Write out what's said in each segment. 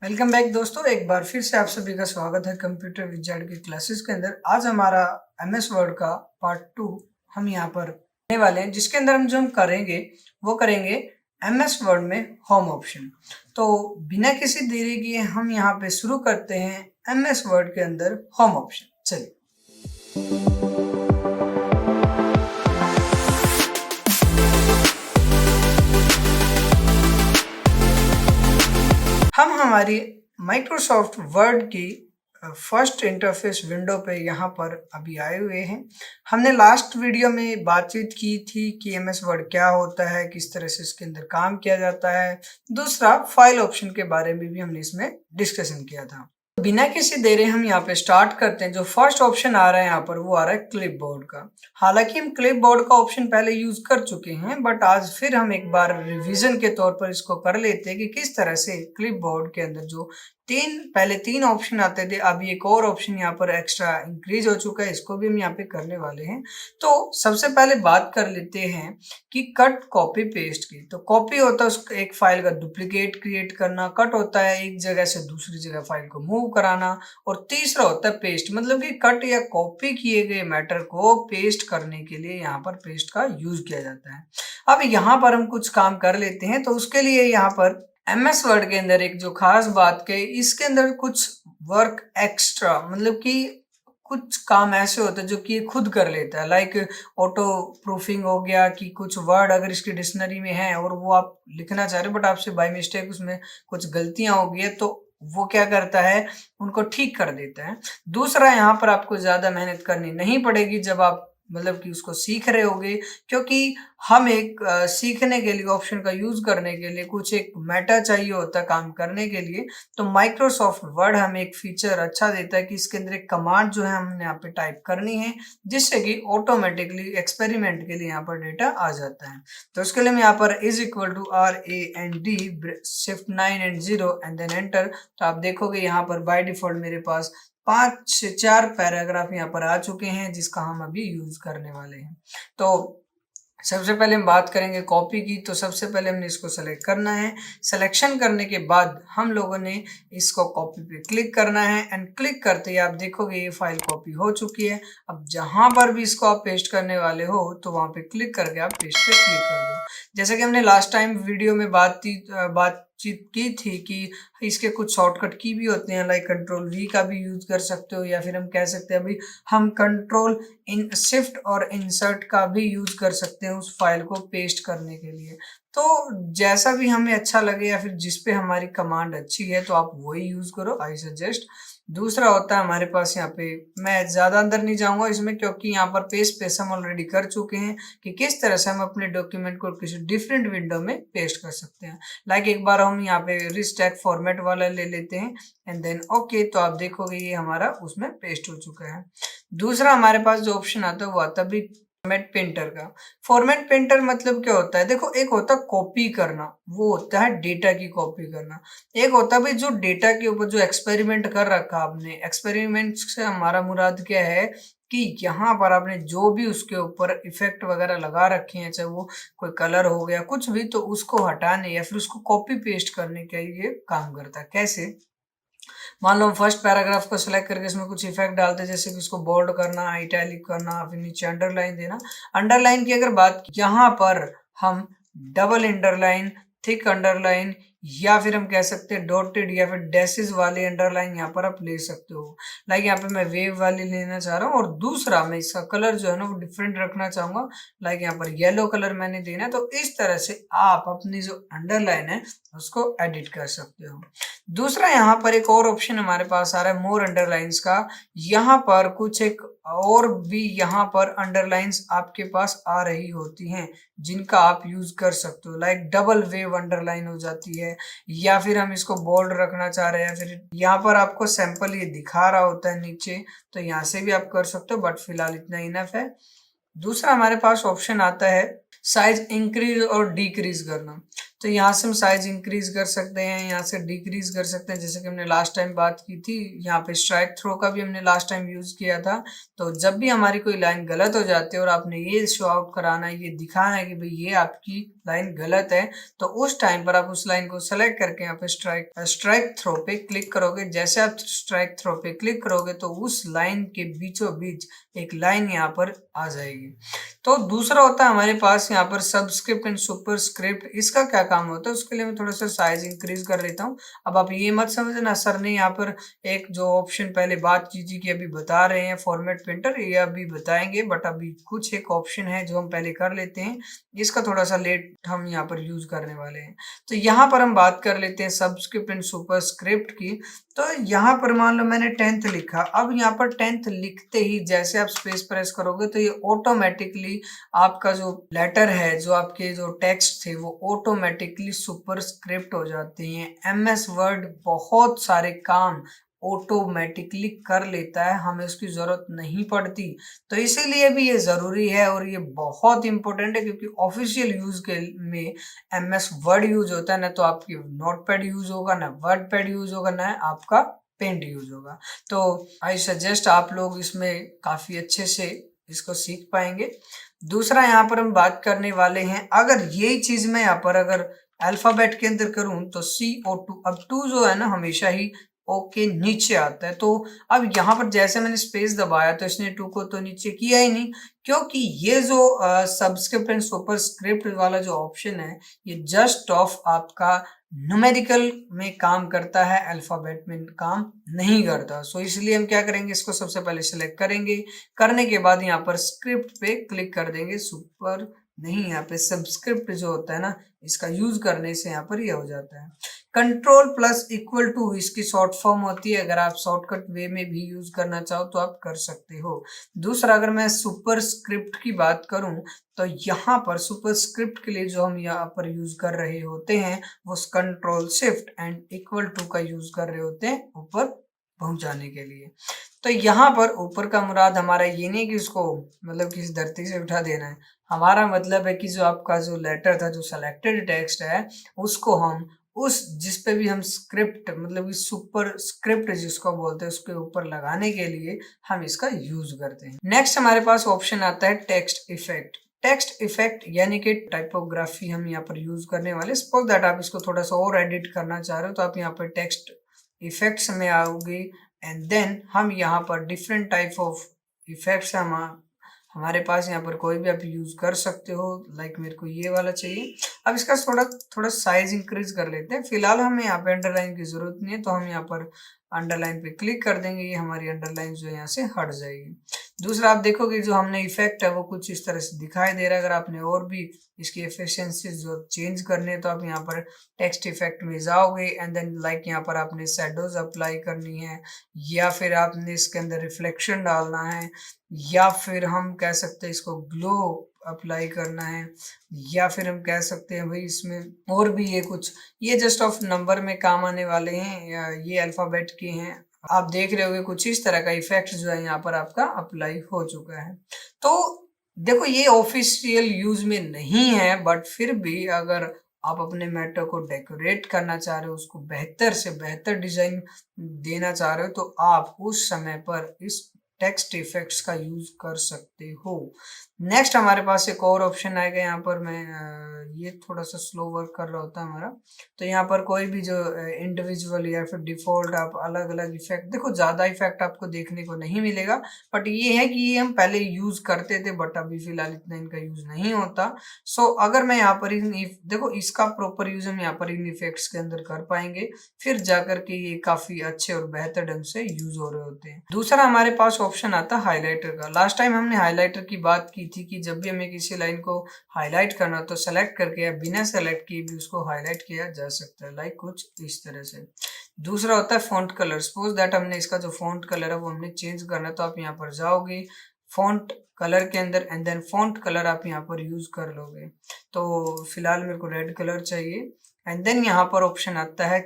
Welcome back दोस्तों, एक बार फिर से आप सभी का स्वागत है कंप्यूटर विज़ार्ड की क्लासेस के अंदर। आज हमारा एमएस वर्ड का पार्ट 2 हम यहाँ पर करने वाले हैं, जिसके अंदर हम करेंगे वो करेंगे एमएस वर्ड में होम ऑप्शन। तो बिना किसी देरी किए हम यहाँ पे शुरू करते हैं एमएस वर्ड के अंदर होम ऑप्शन। चलिए, हम हमारी माइक्रोसॉफ्ट वर्ड की फर्स्ट इंटरफेस विंडो पे यहाँ पर अभी आए हुए हैं। हमने लास्ट वीडियो में बातचीत की थी कि एमएस वर्ड क्या होता है, किस तरह से इसके अंदर काम किया जाता है। दूसरा, फाइल ऑप्शन के बारे में भी हमने इसमें डिस्कशन किया था। बिना किसी देरी हम यहाँ पे स्टार्ट करते हैं। जो फर्स्ट ऑप्शन आ रहा है यहाँ पर वो आ रहा है क्लिपबोर्ड का। हालांकि हम क्लिपबोर्ड का ऑप्शन पहले यूज कर चुके हैं, बट आज फिर हम एक बार रिवीजन के तौर पर इसको कर लेते हैं कि किस तरह से क्लिपबोर्ड के अंदर जो पहले तीन ऑप्शन आते थे, अभी एक और ऑप्शन यहाँ पर एक्स्ट्रा इंक्रीज हो चुका है, इसको भी हम यहाँ पे करने वाले हैं। तो सबसे पहले बात कर लेते हैं कि कट कॉपी पेस्ट की। तो कॉपी होता है उस एक फाइल का डुप्लीकेट क्रिएट करना, कट होता है एक जगह से दूसरी जगह फाइल को मूव कराना, और तीसरा होता है पेस्ट, मतलब कि कट या कॉपी किए गए मैटर को पेस्ट करने के लिए यहाँ पर पेस्ट का यूज किया जाता है। अब यहाँ पर हम कुछ काम कर लेते हैं। तो उसके लिए यहाँ पर एमएस वर्ड के अंदर एक जो खास बात के, इसके अंदर कुछ वर्क एक्स्ट्रा, मतलब कि कुछ काम ऐसे होते हैं जो कि खुद कर लेता है। लाइक ऑटो प्रूफिंग हो गया, कि कुछ वर्ड अगर इसकी डिक्शनरी में है और वो आप लिखना चाह रहे हो बट आपसे बाय मिस्टेक उसमें कुछ गलतियां हो गई है, तो वो क्या करता है, उनको ठीक कर देता है। दूसरा, यहाँ पर आपको ज्यादा मेहनत करनी नहीं पड़ेगी जब आप मतलब कि उसको सीख रहे होगे, क्योंकि हम एक सीखने के लिए, ऑप्शन का यूज करने के लिए कुछ एक मेटा चाहिए होता है काम करने के लिए। तो माइक्रोसॉफ्ट वर्ड हमें एक फीचर अच्छा देता है कि इसके अंदर एक कमांड जो है हमने यहाँ पे टाइप करनी है, जिससे कि ऑटोमेटिकली एक्सपेरिमेंट के लिए यहाँ पर डेटा आ जाता है। तो उसके लिए मैं यहाँ पर =RAND shift 9 and 0 and then enter. तो आप देखोगे यहाँ पर बाय डिफॉल्ट मेरे पास 5 से 4 पैराग्राफ यहाँ पर आ चुके हैं, जिसका हम अभी यूज करने वाले हैं। तो सबसे पहले हम बात करेंगे कॉपी की। तो सबसे पहले हमने इसको सेलेक्ट करना है। सिलेक्शन करने के बाद हम लोगों ने इसको कॉपी पे क्लिक करना है, एंड क्लिक करते ही आप देखोगे ये फाइल कॉपी हो चुकी है। अब जहां पर भी इसको आप पेस्ट करने वाले हो, तो वहां पे क्लिक करके आप पेस्ट पे क्लिक कर दो। जैसे कि हमने लास्ट टाइम वीडियो में बातचीत की थी कि इसके कुछ शॉर्टकट की भी होते हैं, लाइक Ctrl+V का भी यूज कर सकते हो, या फिर हम कह सकते हैं अभी हम Ctrl+Shift और इंसर्ट का भी यूज कर सकते हैं उस फाइल को पेस्ट करने के लिए। तो जैसा भी हमें अच्छा लगे या फिर जिस पे हमारी कमांड अच्छी है, तो आप वही यूज करो, आई सजेस्ट। दूसरा होता है हमारे पास यहाँ पे, मैं ज्यादा अंदर नहीं जाऊंगा इसमें, क्योंकि यहाँ पर पेस्ट हम ऑलरेडी कर चुके हैं कि किस तरह से हम अपने डॉक्यूमेंट को किसी डिफरेंट विंडो में पेस्ट कर सकते हैं। लाइक एक बार हम यहाँ पे रिच टैग फॉर्मेट वाला ले लेते हैं, एंड देन ओके। तो आप देखोगे ये हमारा उसमें पेस्ट हो चुका है। दूसरा हमारे पास जो ऑप्शन आता है वो आता है फॉर्मेट पेंटर का। फॉर्मेट पेंटर मतलब क्या होता है, देखो एक होता है कॉपी करना, वो होता है डेटा की कॉपी करना। एक होता है भाई जो डेटा के ऊपर जो एक्सपेरिमेंट कर रखा आपने। एक्सपेरिमेंट से हमारा मुराद क्या है कि यहाँ पर आपने जो भी उसके ऊपर इफेक्ट वगैरह लगा रखे हैं, चाहे वो कोई कलर हो गया कुछ भी, तो उसको हटाने या फिर उसको कॉपी पेस्ट करने का ये काम करता है। कैसे, मान लो हम फर्स्ट पैराग्राफ को सिलेक्ट करके इसमें कुछ इफेक्ट डालते हैं, जैसे कि उसको बोल्ड करना, इटैलिक करना, फिर नीचे अंडरलाइन देना। अंडरलाइन की अगर बात, यहाँ पर हम डबल अंडरलाइन, थिक अंडरलाइन, या फिर हम कह सकते हैं डॉटेड या फिर डैशेस वाले अंडरलाइन यहाँ पर आप ले सकते हो। लाइक यहाँ पे मैं वेव वाली लेना चाह रहा हूँ, और दूसरा मैं इसका कलर जो है ना वो डिफरेंट रखना चाहूंगा। लाइक यहाँ पर येलो कलर मैंने देना है। तो इस तरह से आप अपनी जो अंडरलाइन है उसको एडिट कर सकते हो। दूसरा, यहाँ पर एक और ऑप्शन हमारे पास आ रहा है मोर अंडरलाइंस का। यहाँ पर कुछ एक और भी यहाँ पर अंडरलाइंस आपके पास आ रही होती हैं, जिनका आप यूज कर सकते हो। लाइक डबल वेव अंडरलाइन हो जाती है, या फिर हम इसको बोल्ड रखना चाह रहे हैं, या फिर यहाँ पर आपको सैंपल ये दिखा रहा होता है नीचे, तो यहाँ से भी आप कर सकते हो, बट फिलहाल इतना इनफ है। दूसरा हमारे पास ऑप्शन आता है साइज इंक्रीज और डिक्रीज करना। तो यहाँ से हम साइज इंक्रीज कर सकते हैं, यहाँ से डिक्रीज कर सकते हैं, जैसे कि हमने लास्ट टाइम बात की थी। यहाँ पे स्ट्राइक थ्रो का भी हमने लास्ट टाइम यूज किया था। तो जब भी हमारी कोई लाइन गलत हो जाती है और आपने ये शो आउट कराना है, ये दिखाना है कि भाई ये आपकी लाइन गलत है तो उस टाइम पर आप उस लाइन को सेलेक्ट करके यहाँ पे स्ट्राइक थ्रो पे क्लिक करोगे। जैसे आप स्ट्राइक थ्रो पे क्लिक करोगे तो उस लाइन के बीचों बीच एक लाइन यहाँ पर आ जाएगी। तो दूसरा होता है हमारे पास यहाँ पर सबस्क्रिप्ट एंड सुपरस्क्रिप्ट। इसका क्या काम होता है उसके लिए मैं थोड़ा सा साइज इंक्रीज कर लेता हूँ। अब आप ये मत समझना सर ने यहाँ पर एक जो ऑप्शन पहले बात की थी कि अभी बता रहे हैं फॉर्मेट प्रिंटर, ये अभी बताएंगे, बट अभी कुछ एक ऑप्शन है जो हम पहले कर लेते हैं, इसका थोड़ा सा लेट हम यहाँ पर यूज करने वाले हैं। तो यहाँ पर हम बात कर लेते हैं सबस्क्रिप्ट एंड सुपरस्क्रिप्ट की। तो यहाँ पर मान लो मैंने 10th लिखा, अब यहाँ पर 10th लिखते ही जैसे आप स्पेस प्रेस करोगे तो ये ऑटोमेटिकली आपका जो लेटर है, जो आपके जो टेक्स्ट थे वो ऑटोमेटिकली सुपरस्क्रिप्ट हो जाते हैं। एमएस वर्ड बहुत सारे काम ऑटोमेटिकली कर लेता है, हमें उसकी जरूरत नहीं पड़ती। तो इसीलिए भी ये जरूरी है और ये बहुत इंपॉर्टेंट है क्योंकि ऑफिशियल यूज के में एमएस वर्ड यूज होता है, ना तो आपकी नोटपैड यूज होगा, ना वर्ड पैड यूज होगा, ना आपका पेंट यूज होगा। तो आई सजेस्ट आप लोग इसमें काफी अच्छे से इसको सीख पाएंगे। दूसरा यहाँ पर हम बात करने वाले हैं, अगर यही चीज मैं यहाँ पर अगर अल्फाबेट के अंदर करूं तो CO2, अब 2 जो है ना हमेशा ही ओ के नीचे आता है। तो अब यहाँ पर जैसे मैंने स्पेस दबाया तो इसने 2 को तो नीचे किया ही नहीं, क्योंकि ये जो सबस्क्रिप्ट एंड सुपरस्क्रिप्ट वाला जो ऑप्शन है ये जस्ट ऑफ आपका न्यूमेरिकल में काम करता है, अल्फाबेट में काम नहीं करता। सो इसलिए हम क्या करेंगे, इसको सबसे पहले सिलेक्ट करेंगे, करने के बाद यहाँ पर स्क्रिप्ट पे क्लिक कर देंगे। सुपर नहीं, यहाँ पे सबस्क्रिप्ट जो होता है ना, इसका यूज करने से यहाँ पर ये हो जाता है। कंट्रोल प्लस इक्वल टू इसकी शॉर्ट फॉर्म होती है, अगर आप शॉर्टकट वे में भी यूज करना चाहो तो आप कर सकते हो। दूसरा, अगर मैं सुपरस्क्रिप्ट की बात करूं तो यहाँ पर सुपरस्क्रिप्ट के लिए जो हम यहाँ पर यूज कर रहे होते हैं वो control shift and equal to का यूज कर रहे होते हैं ऊपर पहुंचाने के लिए। तो यहाँ पर ऊपर का मुराद हमारा ये नहीं कि उसको मतलब किसी धरती से उठा देना है, हमारा मतलब है कि जो आपका जो लेटर था, जो सेलेक्टेड टेक्स्ट है, उसको हम उस जिस पे भी हम स्क्रिप्ट मतलब कि सुपर स्क्रिप्ट जिसको बोलते हैं उसके ऊपर लगाने के लिए हम इसका यूज करते हैं। नेक्स्ट हमारे पास ऑप्शन आता है टेक्स्ट इफेक्ट। टेक्स्ट इफेक्ट यानी कि टाइपोग्राफी हम यहाँ पर यूज करने वाले। सपोज दैट आप इसको थोड़ा सा और एडिट करना चाह रहे हो तो आप यहाँ पर टेक्स्ट इफेक्ट्स में आओगे एंड देन हम यहाँ पर डिफरेंट टाइप ऑफ इफेक्ट्स हमारे पास यहाँ पर कोई भी आप यूज कर सकते हो। लाइक मेरे को ये वाला चाहिए। अब इसका थोड़ा साइज इंक्रीज कर लेते हैं। फिलहाल हमें यहाँ पे अंडरलाइन की जरूरत नहीं है तो हम यहाँ पर अंडरलाइन पे क्लिक कर देंगे, ये हमारी अंडरलाइन जो यहाँ से हट जाएगी। दूसरा, आप देखोगे जो हमने इफेक्ट है वो कुछ इस तरह से दिखाई दे रहा है। अगर आपने और भी इसकी एफिशिएंसी जो चेंज करने हैं तो आप यहाँ पर टेक्स्ट इफेक्ट में जाओगे एंड देन लाइक यहाँ पर आपने शैडोज अप्लाई करनी है, या फिर आपने इसके अंदर रिफ्लेक्शन डालना है, या फिर हम कह सकते हैं इसको ग्लो अप्लाई करना है, या फिर हम कह सकते हैं भाई इसमें और भी ये कुछ, ये जस्ट ऑफ नंबर में काम आने वाले हैं या ये अल्फाबेट के हैं। आप देख रहे होगे कुछ इस तरह का इफेक्ट जो है यहाँ पर आपका अप्लाई हो चुका है। तो देखो ये ऑफिशियल यूज में नहीं है, बट फिर भी अगर आप अपने मैटर को डेकोरेट करना चाह रहे हो, उसको बेहतर से बेहतर डिजाइन देना चाह रहे हो तो आप उस समय पर इस टेक्स्ट इफेक्ट्स का यूज कर सकते हो। नेक्स्ट हमारे पास एक और ऑप्शन आएगा। यहाँ पर मैं ये थोड़ा सा स्लो वर्क कर रहा होता है हमारा, तो यहाँ पर कोई भी जो इंडिविजुअल या फिर डिफॉल्ट आप अलग अलग इफेक्ट, देखो ज्यादा इफेक्ट आपको देखने को नहीं मिलेगा, बट ये है कि ये हम पहले यूज करते थे बट अभी फिलहाल इतना इनका यूज नहीं होता। सो अगर मैं यहाँ पर देखो इसका प्रॉपर यूज हम यहाँ पर इन इफेक्ट्स के अंदर कर पाएंगे, फिर जाकर के ये काफी अच्छे और बेहतर ढंग से यूज हो रहे होते हैं। दूसरा हमारे पास ऑप्शन आता है हाईलाइटर का। लास्ट टाइम हमने हाईलाइटर की बात की थी कि जब भी हमें किसी लाइन को हाईलाइट करना तो सेलेक्ट करके या बिना सेलेक्ट किए भी उसको हाईलाइट किया जा सकता है, लाइक कुछ इस तरह से। दूसरा होता है फॉन्ट कलर। सपोज दैट हमने इसका जो फॉन्ट कलर है वो हमने चेंज करना है तो आप यहाँ पर जाओगे फॉन्ट कलर के अंदर एंड देन फॉन्ट कलर आप यहाँ पर यूज कर लोगे। तो फिलहाल मेरे को रेड कलर चाहिए एंड देन यहाँ पर ऑप्शन आता है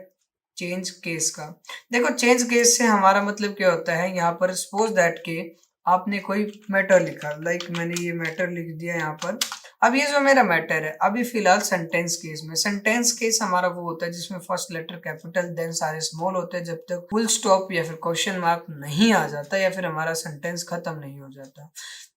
चेंज केस का। देखो चेंज केस से हमारा मतलब क्या होता है, यहाँ पर सपोज दैट के आपने कोई मैटर लिखा, लाइक मैंने ये मैटर लिख दिया यहाँ पर, अब ये जो मेरा मैटर है, अभी फिलहाल सेंटेंस केस में, सेंटेंस केस हमारा वो होता है जिसमें फर्स्ट लेटर कैपिटल देन सारे स्मॉल होते हैं, जब तक फुल स्टॉप या फिर क्वेश्चन मार्क नहीं आ जाता या फिर हमारा सेंटेंस खत्म नहीं हो जाता।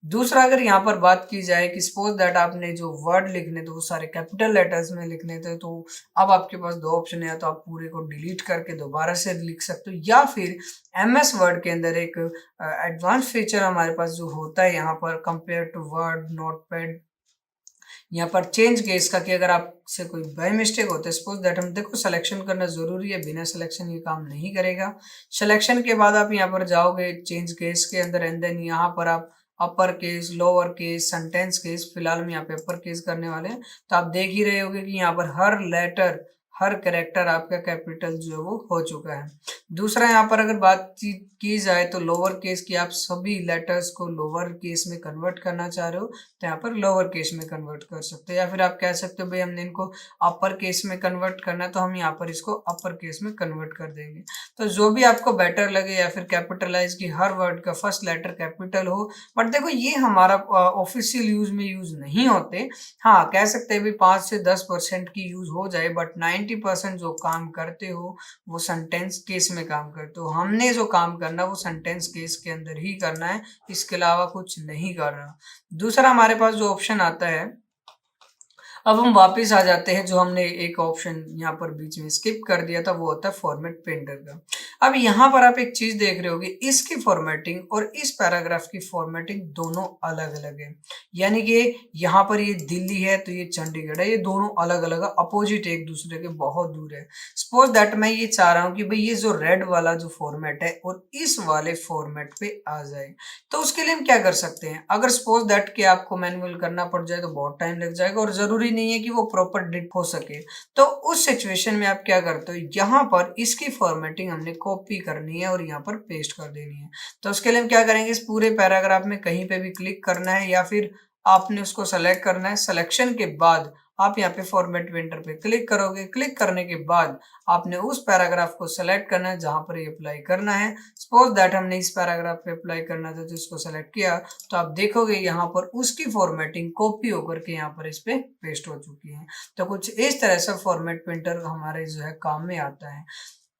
दूसरा, अगर यहाँ पर बात की जाए कि सपोज दैट आपने जो वर्ड लिखने थे वो सारे कैपिटल लेटर्स में लिखने थे, तो अब आपके पास दो ऑप्शन है, या तो आप पूरे को डिलीट करके दोबारा से लिख सकते हो, या फिर MS वर्ड के अंदर एक एडवांस फीचर हमारे पास जो होता है यहाँ पर कंपेयर टू वर्ड नोटपैड, यहाँ पर चेंज केस का, कि अगर आपसे कोई बाय मिस्टेक होता है, सपोज दैट हम देखो सिलेक्शन करना जरूरी है, बिना सिलेक्शन ये काम नहीं करेगा। सिलेक्शन के बाद आप यहाँ पर जाओगे चेंज केस के अंदर, एंड देन यहाँ पर आप upper case, lower case, sentence case, फिलहाल हम यहाँ पे अपर केस करने वाले हैं, तो आप देख ही रहे होगे कि यहाँ पर हर लेटर, हर कैरेक्टर आपका कैपिटल जो है वो हो चुका है। दूसरा, यहाँ पर अगर बातचीत की जाए तो लोअर केस की, आप सभी लेटर्स को लोअर केस में कन्वर्ट करना चाह रहे हो तो यहाँ पर लोअर केस में कन्वर्ट कर सकते हो, या फिर आप कह सकते हो भाई हमने इनको अपर केस में कन्वर्ट करना है तो हम यहाँ पर इसको अपर केस में कन्वर्ट कर देंगे। तो जो भी आपको बेटर लगे, या फिर कैपिटलाइज की हर वर्ड का फर्स्ट लेटर कैपिटल हो। बट देखो ये हमारा ऑफिशियल यूज में यूज नहीं होते। हाँ, कह सकते हैं भी 5 से 10% की यूज हो जाए, बट 90% जो काम करते हो वो सेंटेंस केस में काम करते हो। हमने जो काम करना वो सेंटेंस केस के अंदर ही करना है, इसके अलावा कुछ नहीं करना। दूसरा, हमारे पास जो ऑप्शन आता है, अब हम वापस आ जाते हैं, जो हमने एक ऑप्शन यहाँ पर बीच में स्किप कर दिया था, वो होता है फॉर्मेट पेंटर का। अब यहाँ पर आप एक चीज देख रहे होगे, इसकी फॉर्मेटिंग और इस पैराग्राफ की फॉर्मेटिंग दोनों अलग अलग है। यानी कि यहाँ पर ये दिल्ली है तो ये चंडीगढ़ है, ये दोनों अलग अलग अपोजिट एक दूसरे के बहुत दूर है। सपोज दैट मैं ये चाह रहा हूँ कि भाई ये जो रेड वाला जो फॉर्मेट है और इस वाले फॉर्मेट पे आ जाए, तो उसके लिए हम क्या कर सकते हैं। अगर सपोज दैट कि आपको मैनुअल करना पड़ जाए तो बहुत टाइम लग जाएगा, और जरूरी नहीं है कि वो प्रॉपर डिट हो सके, तो उस सिचुएशन में आप क्या करते हो, यहाँ पर इसकी फॉर्मेटिंग हमने कॉपी करनी है और यहाँ पर पेस्ट कर देनी है। तो उसके लिए हम क्या करेंगे, इस पूरे पैराग्राफ में कहीं पे भी क्लिक करना है, या फिर आपने उसको सेलेक्ट करना है। सिलेक्शन के बाद आप यहाँ पे फॉर्मेट पेंटर पे क्लिक करोगे। क्लिक करने के बाद आपने उस पैराग्राफ को सेलेक्ट करना है जहां पर ये अप्लाई करना है। सपोज दैट हमने इस पैराग्राफ पे अप्लाई करना था तो इसको सेलेक्ट किया, तो आप देखोगे यहाँ पर उसकी फॉर्मेटिंग कॉपी होकर के यहाँ पर इस पे पेस्ट हो चुकी है। तो कुछ इस तरह से फॉर्मेट पेंटर हमारे जो है काम में आता है।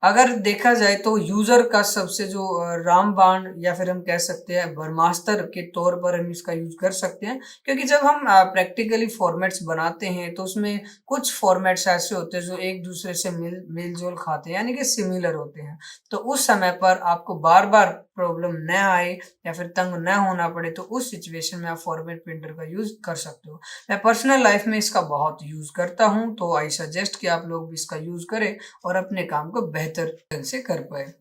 अगर देखा जाए तो यूजर का सबसे जो रामबाण, या फिर हम कह सकते हैं ब्रह्मास्त्र के तौर पर हम इसका यूज कर सकते हैं, क्योंकि जब हम प्रैक्टिकली फॉर्मेट्स बनाते हैं तो उसमें कुछ फॉर्मेट्स ऐसे होते हैं जो एक दूसरे से मेल जोल खाते हैं, यानी कि सिमिलर होते हैं। तो उस समय पर आपको बार बार प्रॉब्लम न आए या फिर तंग न होना पड़े, तो उस सिचुएशन में आप फॉर्मेट पेंटर का यूज कर सकते हो। मैं पर्सनल लाइफ में इसका बहुत यूज करता हूँ, तो आई सजेस्ट कि आप लोग भी इसका यूज करें और अपने काम को बेहतर ढंग से कर पाए।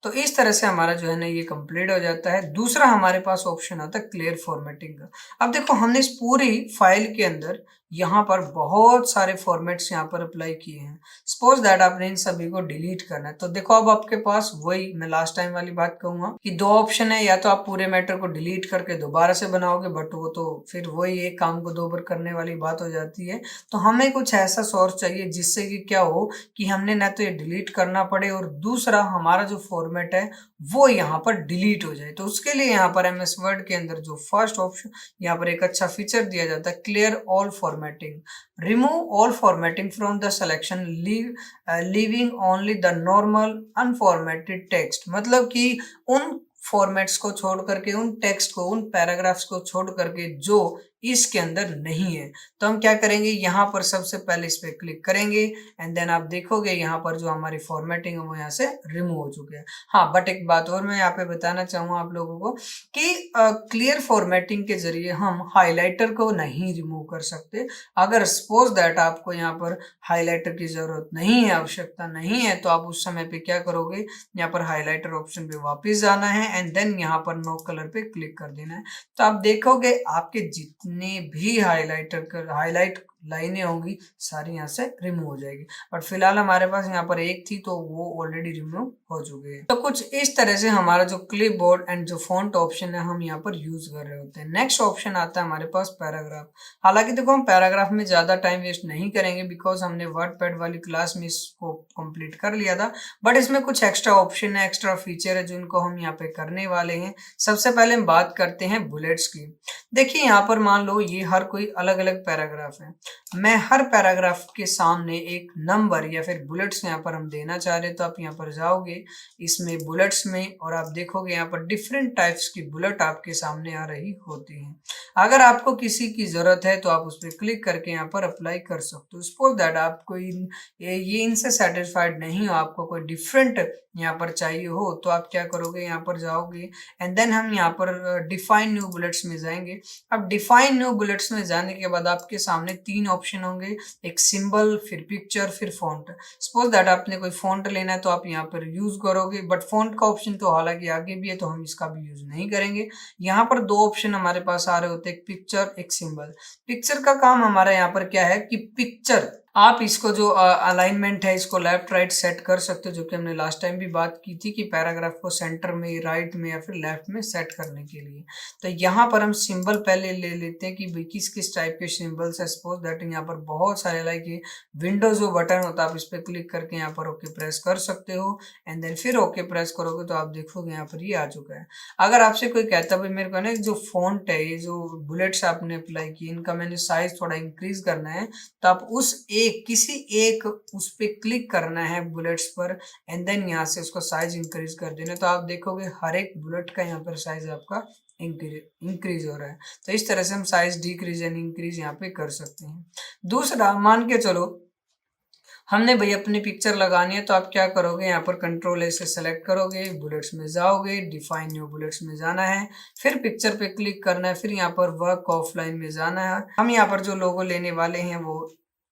तो इस तरह से हमारा जो है ना ये कंप्लीट हो जाता है। दूसरा हमारे पास ऑप्शन आता है क्लियर फॉर्मेटिंग का। अब देखो हमने इस पूरी फाइल के अंदर यहाँ पर बहुत सारे फॉर्मेट्स यहाँ पर अप्लाई किए हैं। सपोज दैट आपने इन सभी को डिलीट करना है, तो देखो अब आपके पास वही, मैं लास्ट टाइम वाली बात कहूंगा कि दो ऑप्शन है, या तो आप पूरे मैटर को डिलीट करके दोबारा से बनाओगे, बट वो तो फिर वही एक काम को दो बार करने वाली बात हो जाती है। तो हमें कुछ ऐसा सोर्स चाहिए जिससे कि क्या हो कि हमने ना तो ये डिलीट करना पड़े, और दूसरा हमारा जो फॉर्मेट है वो यहाँ पर डिलीट हो जाए। तो उसके लिए यहाँ पर MS वर्ड के अंदर जो फर्स्ट ऑप्शन, यहाँ पर एक अच्छा फीचर दिया जाता है, clear all formatting, remove all formatting from the selection, leaving only the normal unformatted text. मतलब कि उन फॉर्मेट्स को छोड़ करके, उन टेक्स्ट को, उन पैराग्राफ्स को छोड़ करके जो इसके अंदर नहीं है, तो हम क्या करेंगे, यहाँ पर सबसे पहले इस पे क्लिक करेंगे, एंड देन आप देखोगे यहाँ पर जो हमारी फॉर्मेटिंग है वो यहाँ से रिमूव हो चुके हैं। हाँ, बट एक बात और मैं यहाँ पे बताना चाहूँगा आप लोगों को कि क्लियर फॉर्मेटिंग के जरिए हम हाईलाइटर को नहीं रिमूव कर सकते। अगर सपोज दैट आपको यहाँ पर हाईलाइटर की जरूरत नहीं है, आवश्यकता नहीं है, तो आप उस समय पे क्या करोगे, यहाँ पर हाईलाइटर ऑप्शन पे वापस जाना है, एंड देन यहाँ पर नो कलर पे क्लिक कर देना है। तो आप देखोगे आपके जितने भी हाईलाइट लाइनें होंगी सारी यहाँ से रिमूव हो जाएगी। बट फिलहाल हमारे पास यहाँ पर एक थी तो वो ऑलरेडी रिमूव हो चुकी है। तो कुछ इस तरह से हमारा जो क्लिपबोर्ड एंड जो फॉन्ट ऑप्शन है हम यहाँ पर यूज कर रहे होते हैं। नेक्स्ट ऑप्शन आता है हमारे पास पैराग्राफ। हालांकि देखो हम पैराग्राफ में ज्यादा टाइम वेस्ट नहीं करेंगे बिकॉज हमने वर्डपैड वाली क्लास में इसको कंप्लीट कर लिया था। बट इसमें कुछ एक्स्ट्रा ऑप्शन है, एक्स्ट्रा फीचर है जिनको हम यहाँ पे करने वाले हैं। सबसे पहले हम बात करते हैं बुलेट्स की। देखिए यहाँ पर मान लो ये हर कोई अलग अलग पैराग्राफ है। मैं हर पैराग्राफ के सामने एक नंबर या फिर बुलेट्स यहाँ पर हम देना चाह रहे हैं। तो आप यहाँ पर जाओगे इसमें बुलेट्स में और आप देखोगे यहाँ पर डिफरेंट टाइप्स की बुलेट आपके सामने आ रही होती हैं। अगर आपको किसी की जरूरत है तो आप उस पर क्लिक करके यहाँ पर अप्लाई कर सकते हो। सपोज दैट आपको ये इनसे सेटिस्फाइड नहीं हो, आपको कोई डिफरेंट यहाँ पर चाहिए हो तो आप क्या करोगे, यहाँ पर जाओगे एंड देन हम यहाँ पर डिफाइन न्यू बुलेट्स में जाएंगे। अब डिफाइन न्यू बुलेट्स में जाने के बाद आपके सामने तीन ऑप्शन होंगे, एक सिंबल, फिर पिक्चर, फिर फॉन्ट। सपोज दैट आपने कोई फॉन्ट लेना है तो आप यहाँ पर यूज करोगे, बट फॉन्ट का ऑप्शन तो हालांकि आगे भी है तो हम इसका भी यूज नहीं करेंगे। यहाँ पर दो ऑप्शन हमारे पास आ रहे होते हैं, एक पिक्चर, एक सिंबल। पिक्चर का काम हमारा यहाँ पर क्या है कि पिक्चर आप इसको जो अलाइनमेंट है इसको लेफ्ट राइट सेट कर सकते हो, जो कि हमने लास्ट टाइम भी बात की थी कि पैराग्राफ को सेंटर में, राइट में या फिर लेफ्ट में सेट करने के लिए। तो यहाँ पर हम सिंबल पहले ले लेते हैं कि भाई किस किस टाइप के सिंबल्स है। सपोज दैट यहाँ पर बहुत सारे लाइक ये विंडोज जो बटन होता है आप इस पर क्लिक करके यहाँ पर ओके प्रेस कर सकते हो एंड देन फिर ओके प्रेस करोगे तो आप देखोगे यहाँ पर ये आ चुका है। अगर आपसे कोई कहता है भाई मेरे को ना जो फॉन्ट है, ये जो बुलेट्स आपने अप्लाई की, इनका मैंने साइज थोड़ा इंक्रीज करना है, तो आप किसी एक उस पर क्लिक करना है बुलेट्स पर एंड देन यहाँ से उसको साइज इंक्रीज कर देना। तो आप देखोगे हर एक बुलेट का यहाँ पर साइज आपका इंक्रीज हो रहा है। तो इस तरह से हम साइज डिक्रीज एंड इंक्रीज यहाँ पे कर सकते हैं। दूसरा, मान के चलो हमने भाई अपनी पिक्चर लगानी है तो आप क्या करोगे, यहाँ पर कंट्रोल ए से सेलेक्ट करोगे, बुलेट्स में जाओगे, डिफाइन न्यू बुलेट्स में जाना है, फिर पिक्चर पे क्लिक करना है, फिर यहाँ पर वर्क ऑफलाइन में जाना है। हम यहाँ पर जो लोगो लेने वाले हैं वो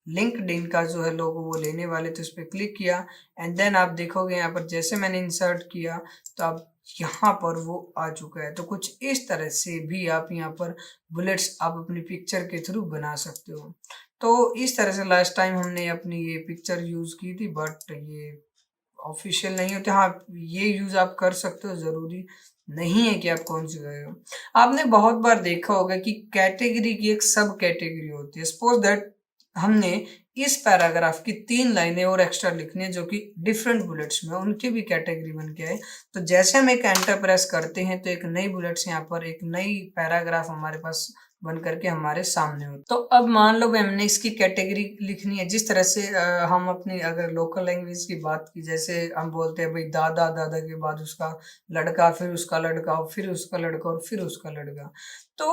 लिंक्डइन का जो है लोगो वो लेने वाले, तो इस पर क्लिक किया एंड देन आप देखोगे यहाँ पर जैसे मैंने इंसर्ट किया तो आप यहाँ पर वो आ चुका है। तो कुछ इस तरह से भी आप यहाँ पर बुलेट्स आप अपनी पिक्चर के थ्रू बना सकते हो। तो इस तरह से लास्ट टाइम हमने अपनी ये पिक्चर यूज की थी, बट ये ऑफिशियल नहीं होते। हाँ, ये यूज आप कर सकते हो, जरूरी नहीं है कि आप कौन सी गए हो। आपने बहुत बार देखा होगा कि कैटेगरी की एक सब कैटेगरी होती है। सपोज दैट हमने इस पैराग्राफ की 3 लाइनें और एक्स्ट्रा लिखनी है जो कि डिफरेंट बुलेट्स में, उनकी भी कैटेगरी बन के आए। तो जैसे हम एक एंटर प्रेस करते हैं तो एक नई बुलेट्स यहाँ पर, एक नई पैराग्राफ हमारे पास बन करके हमारे सामने हो। तो अब मान लो हमने इसकी कैटेगरी लिखनी है जिस तरह से हम अपनी अगर लोकल लैंग्वेज की बात की, जैसे हम बोलते हैं भाई दादा, दादा के बाद उसका लड़का, फिर उसका लड़का, फिर उसका लड़का और फिर उसका लड़का। तो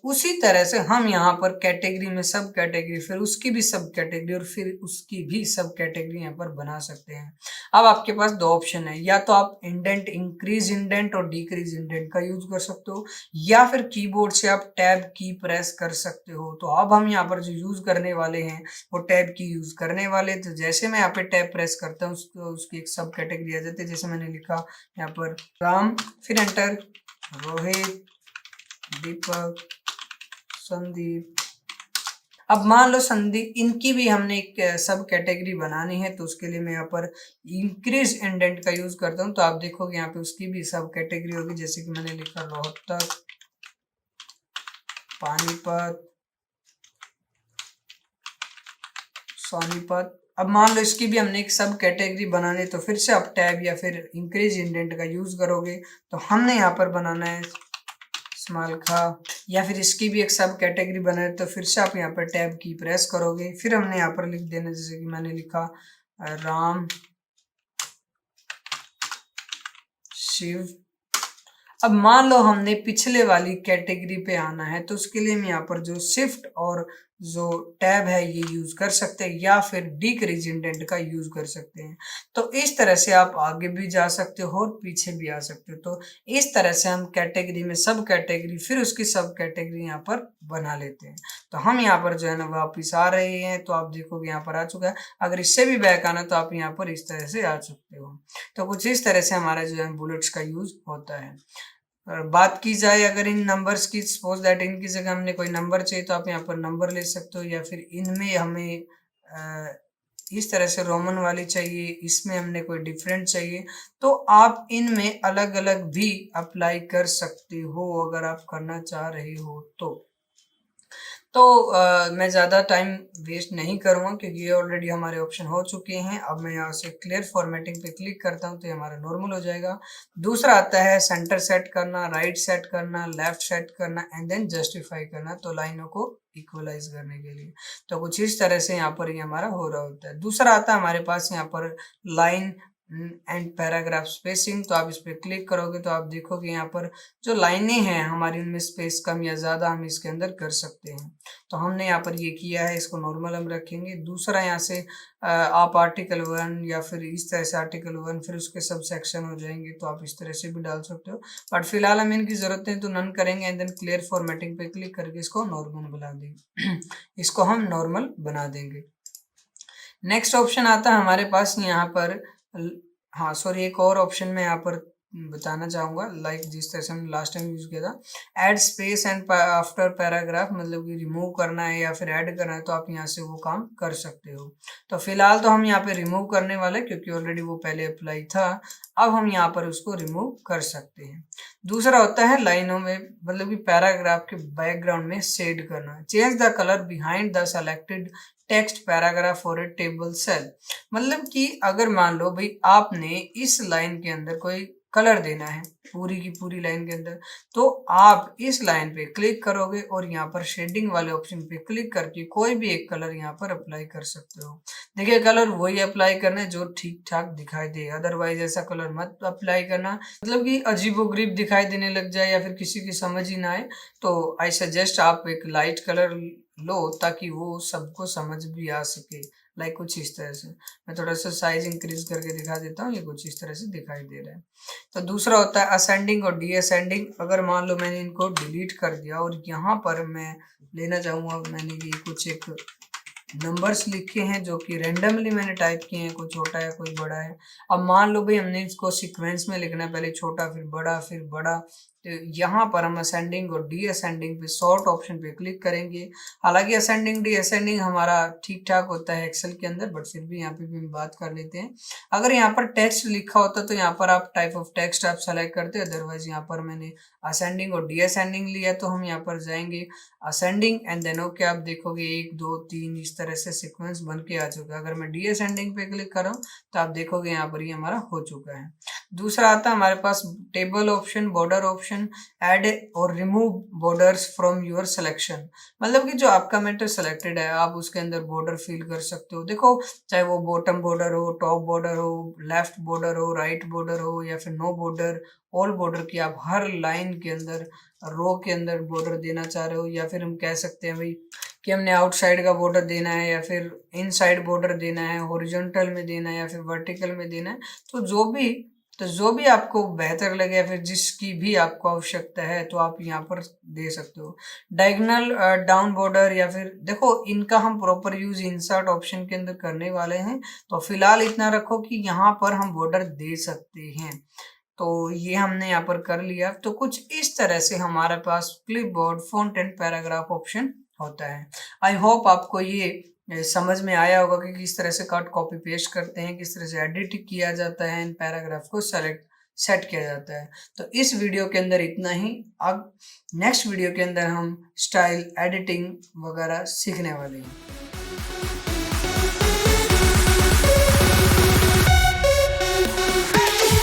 उसी तरह से हम यहाँ पर कैटेगरी में सब कैटेगरी, फिर उसकी भी सब कैटेगरी और फिर उसकी भी सब कैटेगरी यहाँ पर बना सकते हैं। अब आपके पास दो ऑप्शन है, या तो आप इंडेंट, इंक्रीज इंडेंट और डिक्रीज इंडेंट का यूज कर सकते हो, या फिर कीबोर्ड से आप टैब की प्रेस कर सकते हो। तो अब हम यहाँ पर जो यूज करने वाले हैं वो टैब की यूज करने वाले। तो जैसे मैं यहाँ पे टैब प्रेस करता हूँ उसकी एक सब कैटेगरी आ जाती है। जैसे मैंने लिखा यहाँ पर राम, फिर एंटर, रोहित, दीपक, संदीप। अब मान लो संदीप, इनकी भी हमने एक सब कैटेगरी बनानी है तो उसके लिए मैं यहाँ पर इंक्रीज इंडेंट का यूज करता हूँ। तो आप देखोगे यहाँ पे उसकी भी सब कैटेगरी होगी। जैसे कि मैंने लिखा रोहतक, पानीपत, सोनीपत। अब मान लो इसकी भी हमने एक सब कैटेगरी बनानी, तो फिर से आप टैब या फिर इंक्रीज इंडेंट का यूज करोगे। तो हमने यहाँ पर बनाना है स्मॉल खा, या फिर इसकी भी एक सब कैटेगरी बनाए तो फिर से आप यहाँ पर टैब की प्रेस करोगे। फिर हमने यहाँ पर लिख देना, जैसे कि मैंने लिखा राम, शिव। अब मान लो हमने पिछले वाली कैटेगरी पे आना है तो उसके लिए हम यहाँ पर जो शिफ्ट और जो टैब है ये यूज कर सकते हैं, या फिर डिक्रीज इंडेंट का यूज कर सकते हैं। तो इस तरह से आप आगे भी जा सकते हो और पीछे भी आ सकते हो। तो इस तरह से हम कैटेगरी में सब कैटेगरी, फिर उसकी सब कैटेगरी यहाँ पर बना लेते हैं। तो हम यहाँ पर जो है ना वापिस आ रहे हैं, तो आप देखोगे यहाँ पर आ चुका है। अगर इससे भी बैक आना तो आप यहाँ पर इस तरह से आ सकते हो। तो कुछ इस तरह से हमारा जो है बुलेट्स का यूज होता है। और बात की जाए अगर इन नंबर्स की, सपोज दैट इनकी जगह हमने कोई नंबर चाहिए तो आप यहाँ पर नंबर ले सकते हो, या फिर इनमें हमें इस तरह से रोमन वाली चाहिए, इसमें हमने कोई डिफरेंट चाहिए, तो आप इनमें अलग अलग भी अप्लाई कर सकते हो अगर आप करना चाह रहे हो तो मैं ज़्यादा टाइम वेस्ट नहीं करूँगा क्योंकि ये ऑलरेडी हमारे ऑप्शन हो चुके हैं। अब मैं यहाँ से क्लियर फॉर्मेटिंग पे क्लिक करता हूँ तो ये हमारा नॉर्मल हो जाएगा। दूसरा आता है सेंटर सेट करना, राइट सेट करना, लेफ्ट सेट करना एंड देन जस्टिफाई करना, तो लाइनों को इक्वलाइज करने के लिए। तो कुछ इस तरह से यहाँ पर ये हमारा हो रहा होता है। दूसरा आता है हमारे पास यहाँ पर लाइन एंड पैराग्राफ स्पेसिंग, तो आप इस पर क्लिक करोगे तो आप देखोगे यहाँ पर जो लाइनें हैं हमारी उनमें स्पेस कम या ज़्यादा हम इसके अंदर कर सकते हैं। तो हमने यहाँ पर ये किया है, इसको नॉर्मल हम रखेंगे। दूसरा यहाँ से आप आर्टिकल 1 या फिर इस तरह से आर्टिकल 1 फिर उसके सब सेक्शन हो जाएंगे, तो आप इस तरह से भी डाल सकते हो, बट फिलहाल हम इनकी ज़रूरत नहीं तो नन करेंगे एंड देन क्लियर फॉर्मेटिंग पे क्लिक करके इसको नॉर्मल बना देंगे। इसको हम नॉर्मल बना देंगे। नेक्स्ट ऑप्शन आता है हमारे पास यहाँ पर, हाँ सॉरी, एक और ऑप्शन मैं यहाँ पर बताना चाहूँगा, लाइक जिस तरह से हमने लास्ट टाइम यूज किया था, add space and after paragraph, मतलब कि रिमूव करना है या फिर ऐड करना है तो आप यहाँ से वो काम कर सकते हो। तो फिलहाल तो हम यहाँ पे रिमूव करने वाले क्योंकि ऑलरेडी वो पहले अप्लाई था, अब हम यहाँ पर उसको रिमूव कर सकते हैं। दूसरा होता है लाइनों में, मतलब कि पैराग्राफ के बैकग्राउंड में शेड करना, change the colour behind the selected text paragraph और ए टेबल सेल, मतलब कि अगर मान लो भाई आपने इस लाइन के अंदर कोई कलर देना है पूरी की पूरी लाइन के अंदर, तो आप इस लाइन पे क्लिक करोगे और यहाँ पर शेडिंग वाले ऑप्शन पे क्लिक करके कोई भी एक कलर यहाँ पर अप्लाई कर सकते हो। देखिए कलर वही अप्लाई करना है जो ठीक ठाक दिखाई दे, अदरवाइज ऐसा कलर मत अप्लाई करना, मतलब कि अजीबोगरीब दिखाई देने लग जाए या फिर किसी की समझ ही ना आए। तो आई सजेस्ट आप एक लाइट कलर लो ताकि वो सबको समझ भी आ सके, लाइक कुछ इस तरह से। मैं थोड़ा सा साइज इंक्रीज करके दिखा देता हूँ, ये कुछ इस तरह से दिखाई दे रहा है। तो दूसरा होता है असेंडिंग और डीअसेंडिंग। अगर मान लो मैंने इनको डिलीट कर दिया और यहाँ पर मैं लेना चाहूँगा, मैंने ये कुछ एक नंबर्स लिखे हैं जो कि रैंडमली मैंने टाइप किए हैं, कोई छोटा है कोई बड़ा है। अब मान लो भाई हमने इसको सीक्वेंस में लिखना है, पहले छोटा फिर बड़ा, तो यहाँ पर हम असेंडिंग और डी असेंडिंग पे सॉर्ट ऑप्शन पे क्लिक करेंगे। हालांकि असेंडिंग डी असेंडिंग हमारा ठीक ठाक होता है एक्सेल के अंदर, बट फिर भी यहाँ पे भी हम बात कर लेते हैं। अगर यहाँ पर टेक्स्ट लिखा होता तो यहाँ पर आप टाइप ऑफ टेक्स्ट आप सेलेक्ट करते, अदरवाइज यहाँ पर मैंने असेंडिंग और डी असेंडिंग लिया तो हम यहाँ पर जाएंगे असेंडिंग एंड देन ओके, आप देखोगे 1 2 3 इस तरह से सीक्वेंस बन के आ चुका है। अगर मैं डी असेंडिंग पे क्लिक कर रहा हूँ तो आप देखोगे यहाँ पर ये हमारा हो चुका है। दूसरा आता है हमारे पास table option, border option, add और remove borders from your selection, मतलब कि जो आपका मैटर सेलेक्टेड है आप उसके अंदर बॉर्डर फिल कर सकते हो। देखो चाहे वो बॉटम बॉर्डर हो, टॉप बॉर्डर हो, लेफ्ट बॉर्डर हो, राइट बॉर्डर हो या फिर नो बॉर्डर, ऑल बॉर्डर की आप हर लाइन के अंदर रो के अंदर बॉर्डर देना चाह रहे हो, या फिर हम कह सकते हैं भाई कि हमने आउटसाइड का बॉर्डर देना है या फिर इनसाइड बॉर्डर देना है, हॉरिजॉन्टल में देना है या फिर वर्टिकल में देना है, तो जो भी आपको बेहतर लगे या फिर जिसकी भी आपको आवश्यकता है तो आप यहाँ पर दे सकते हो। डायगोनल डाउन बॉर्डर, या फिर देखो इनका हम प्रॉपर यूज इंसर्ट ऑप्शन के अंदर करने वाले हैं, तो फिलहाल इतना रखो कि यहाँ पर हम बॉर्डर दे सकते हैं। तो ये हमने यहाँ पर कर लिया। तो कुछ इस तरह से हमारे पास clipboard font and paragraph option होता है। आई होप आपको ये समझ में आया होगा कि किस तरह से कट कॉपी पेस्ट करते हैं, किस तरह से एडिट किया जाता है, इन पैराग्राफ को सेट किया जाता है। तो इस वीडियो के अंदर इतना ही। अब नेक्स्ट वीडियो के अंदर हम स्टाइल एडिटिंग वगैरह सीखने वाले हैं।